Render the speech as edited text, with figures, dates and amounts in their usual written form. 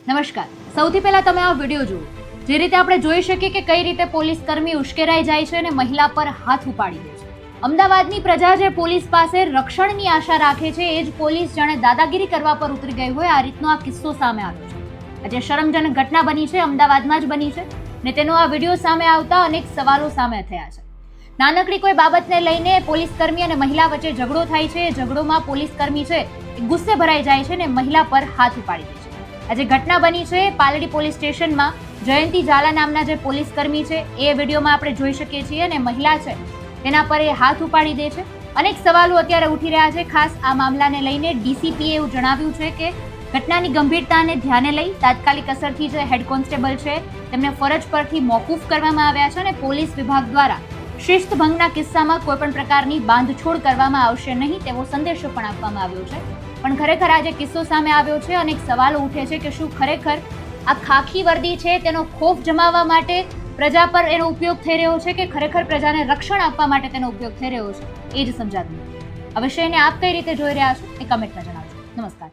નમસ્કાર. સૌથી પહેલા તમે આ વિડીયો જુઓ. જે રીતે આપણે જોઈ શકીએ કે કઈ રીતે પોલીસ કર્મી ઉશ્કેરાઈ જાય છે અને મહિલા પર હાથ ઉપાડી દે છે. અમદાવાદની પ્રજા જે પોલીસ પાસે રક્ષણની આશા રાખે છે એ જ પોલીસ જાણે દાદાગીરી કરવા પર ઉતરી ગઈ હોય આ રીતનો આ કિસ્સો સામે આવ્યો છે. આજે શરમજનક ઘટના બની છે, અમદાવાદમાં જ બની છે ને તેનો આ વિડીયો સામે આવતા અનેક સવાલો સામે થયા છે. નાનકડી કોઈ બાબતને લઈને પોલીસ કર્મી અને મહિલા વચ્ચે ઝઘડો થાય છે. ઝઘડોમાં પોલીસ કર્મી છે એ ગુસ્સે ભરાઈ જાય છે અને મહિલા પર હાથ ઉપાડી દે છે. આજે ઘટના બની છે પાલડી પોલીસ સ્ટેશનમાં. જયંતી ઝાલા નામના જે પોલીસ કર્મી છે એ વિડીયોમાં આપણે જોઈ શકીએ છીએ અને મહિલા છે તેના પર એ હાથ ઉપાડી દે છે. અનેક સવાલો અત્યારે ઉઠી રહ્યા છે. ખાસ આ મામલાને લઈને ડીસીપીએ એવું જણાવ્યું છે કે ઘટનાની ગંભીરતાને ધ્યાને લઈ તાત્કાલિક અસરથી જે હેડ કોન્સ્ટેબલ છે તેમને ફરજ પરથી મોકૂફ કરવામાં આવ્યા છે અને પોલીસ વિભાગ દ્વારા શિસ્ત ભંગના કિસ્સામાં કોઈ પણ પ્રકારની બાંધછોડ કરવામાં આવશે નહીં તેવો સંદેશો પણ આપવામાં આવ્યો છે. પણ ખરેખર આજે કિસ્સો સામે આવ્યો છે. અનેક સવાલો ઉઠે છે કે શું ખરેખર આ ખાખી વર્દી છે તેનો ખોફ જમાવવા માટે પ્રજા પર એનો ઉપયોગ થઈ રહ્યો છે કે ખરેખર પ્રજાને રક્ષણ આપવા માટે તેનો ઉપયોગ થઈ રહ્યો છે એ જ સમજાતું નથી. આ વિષયને આપ કઈ રીતે જોઈ રહ્યા છો એ કમેન્ટમાં જણાવજો. નમસ્કાર.